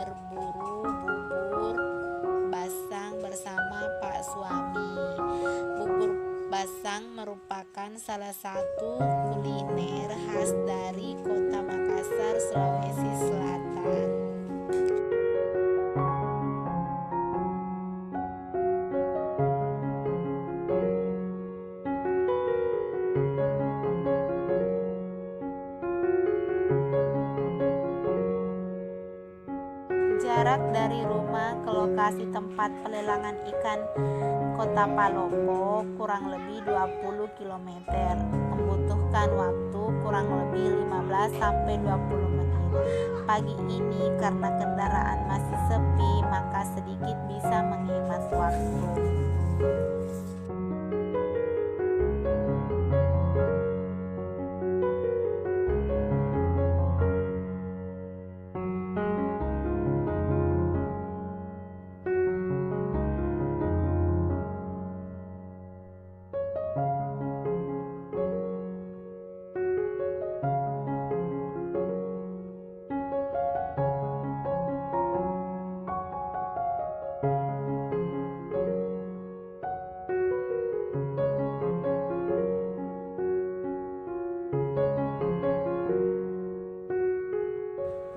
berburu bubur basang bersama Pak Suami. Bubur basang merupakan salah satu kuliner khas dari Kota Makassar, Sulawesi Selatan. Jarak dari rumah ke lokasi tempat pelelangan ikan Kota Palopo kurang lebih 20 km. Membutuhkan waktu kurang lebih 15 sampai 20 menit. Pagi ini karena kendaraan masih sepi, maka sedikit bisa menghemat waktu.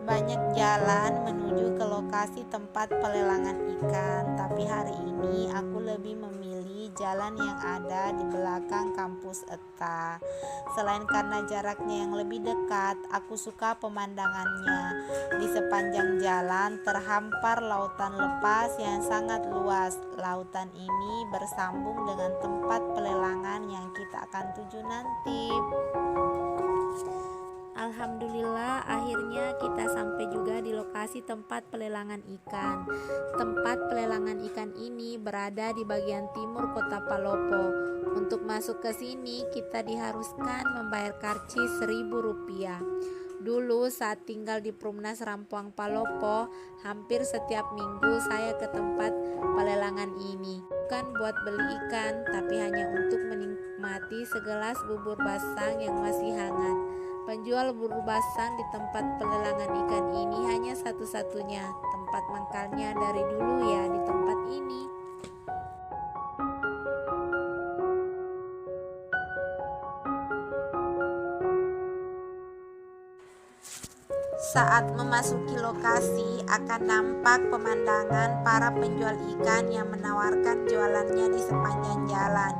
Banyak jalan menuju ke lokasi tempat pelelangan ikan, tapi hari ini aku lebih memilih jalan yang ada di belakang kampus ETA. Selain karena jaraknya yang lebih dekat, aku suka pemandangannya. Di sepanjang jalan terhampar lautan lepas yang sangat luas. Lautan ini bersambung dengan tempat pelelangan yang kita akan tuju nanti. Alhamdulillah, akhirnya kita sampai juga di lokasi tempat pelelangan ikan. Tempat pelelangan ikan ini berada di bagian timur Kota Palopo. Untuk masuk ke sini, kita diharuskan membayar karcis Rp1.000. Dulu saat tinggal di Perumnas Rampuang Palopo, hampir setiap minggu saya ke tempat pelelangan ini. Bukan buat beli ikan, tapi hanya untuk menikmati segelas bubur basang yang masih hangat. Penjual bubur basang di tempat pelelangan ikan ini hanya satu-satunya. Tempat mangkalnya dari dulu ya di tempat ini. Saat memasuki lokasi akan nampak pemandangan para penjual ikan yang menawarkan jualannya di sepanjang jalan.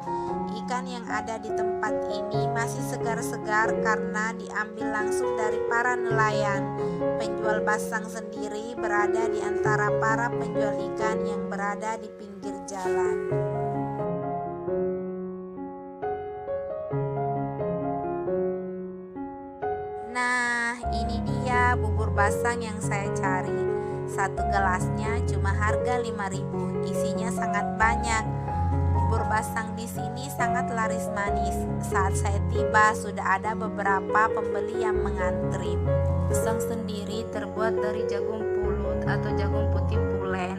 Ikan yang ada di tempat ini masih segar-segar karena diambil langsung dari para nelayan. Penjual basang sendiri berada di antara para penjual ikan yang berada di pinggir jalan. Nah, ini dia bubur basang yang saya cari. Satu gelasnya cuma harga 5.000. Isinya sangat banyak. Bubur basang di sini sangat laris manis. Saat saya tiba sudah ada beberapa pembeli yang mengantri. Basang sendiri terbuat dari jagung pulut atau jagung putih pulen,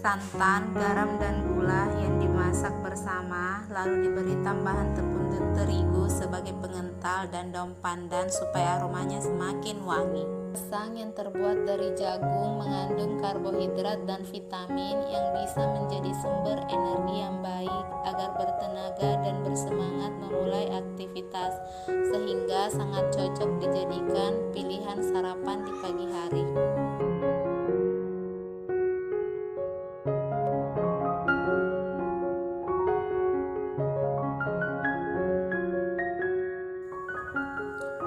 santan, garam dan gula yang dimasak bersama, lalu diberi tambahan tepung terigu sebagai pengental dan daun pandan supaya aromanya semakin wangi. Basang yang terbuat dari jagung mengandung karbohidrat dan vitamin yang bisa menjadi sumber energi yang baik agar bertenaga dan bersemangat memulai aktivitas, sehingga sangat cocok dijadikan pilihan sarapan di pagi hari.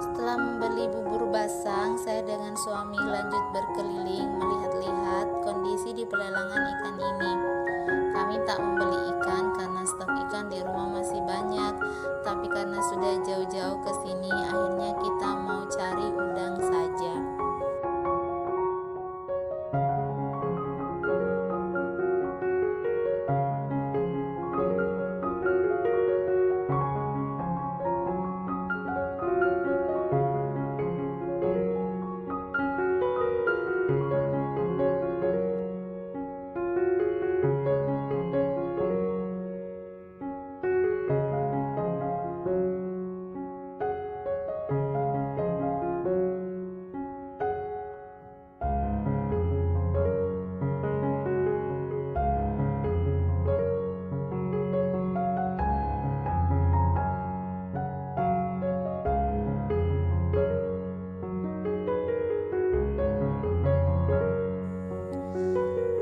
Setelah membeli bubur basang, saya dengan suami lanjut berkeliling melihat-lihat kondisi di pelelangan ikan ini. Kami tak membeli ikan karena stok ikan di rumah masih banyak, tapi karena sudah jauh-jauh ke sini, akhirnya kita mau cari udang saja.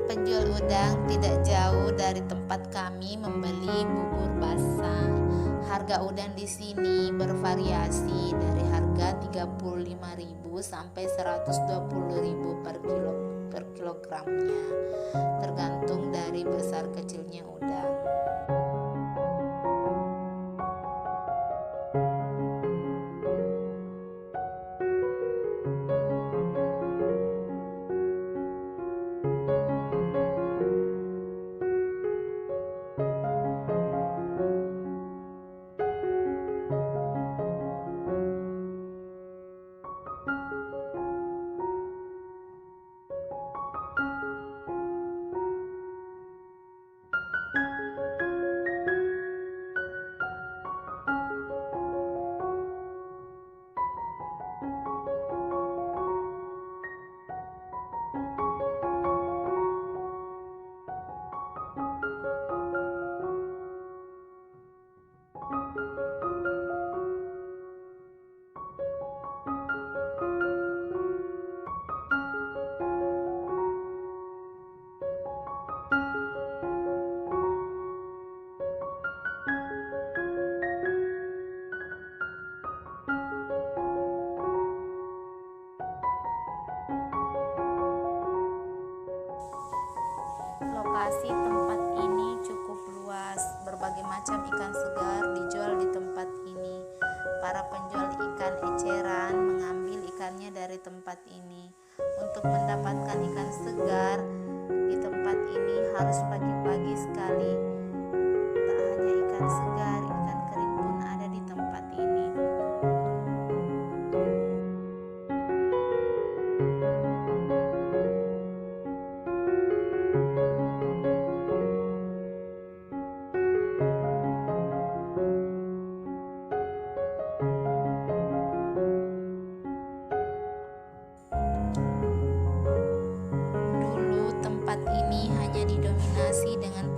penjual udang tidak jauh dari tempat kami membeli bubur basah. Harga udang di sini bervariasi dari harga 35.000 sampai 120.000 per kilogramnya, tergantung dari besar kecilnya udang. Lokasi tempat ini cukup luas, berbagai macam ikan segar dijual di tempat ini. Para penjual ikan eceran mengambil ikannya dari tempat ini. Untuk mendapatkan ikan segar di tempat ini harus pagi-pagi sekali. Tak hanya ikan segar, ikan kering pun ada di tempat ini.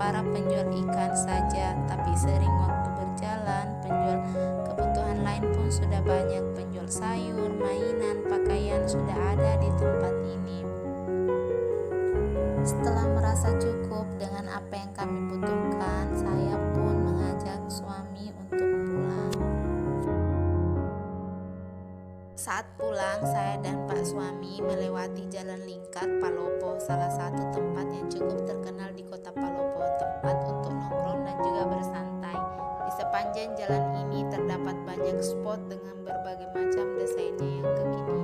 Para penjual ikan saja, tapi sering waktu berjalan, penjual kebutuhan lain pun sudah banyak. Penjual sayur, mainan, pakaian sudah ada di tempat ini. Setelah merasa cukup dengan apa yang kami butuhkan, saya pun mengajak suami untuk pulang. Saat pulang, saya dan Pak suami melewati Jalan Lingkar Palopo, salah satu tempat yang cukup terkenal di kota Palopo, tempat untuk nongkrong dan juga bersantai. Di sepanjang jalan ini terdapat banyak spot dengan berbagai macam desainnya yang kekinian.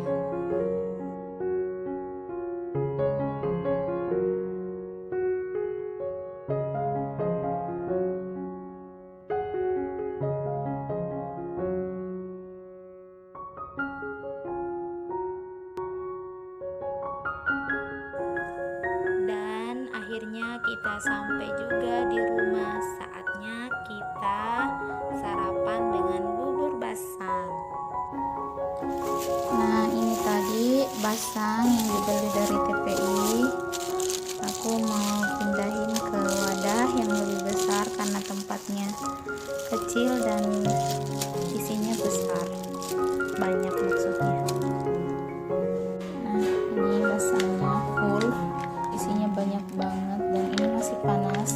Akhirnya kita sampai juga di rumah. Saatnya kita sarapan dengan bubur basang. Nah, ini tadi basang yang dibeli dari TPI. Aku mau pindahin ke wadah yang lebih besar karena tempatnya kecil dan isinya besar, banyak maksudnya. Nah, ini basangnya full, isinya banyak banget dan ini masih panas.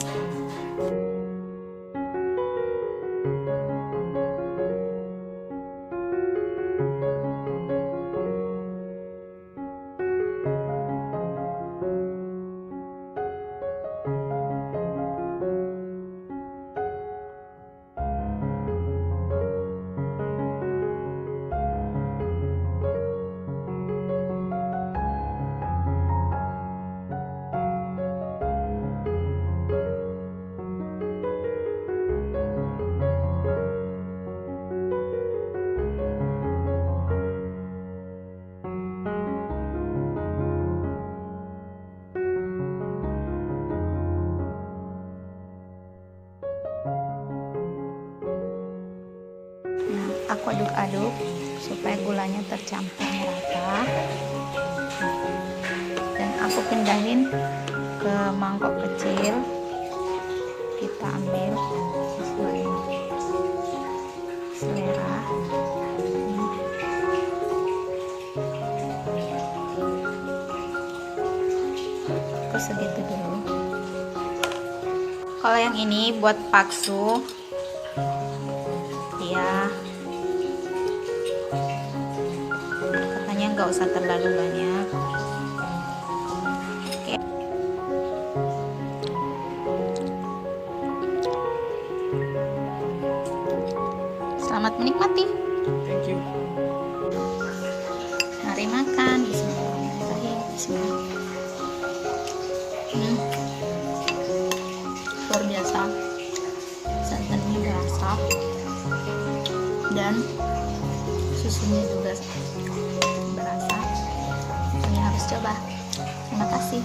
Aku aduk-aduk supaya gulanya tercampur merata dan aku pindahin ke mangkok kecil. Kita ambil sesuai selera. menurutku segitu dulu. Kalau yang ini buat bakso ya, katanya nggak usah terlalu banyak. Oke. Selamat menikmati. Thank you. Mari makan. Bismillahirrahmanirrahim. Bismillah. Luar biasa, santannya berasa dan susunya juga berasa. Ini harus coba. Terima kasih.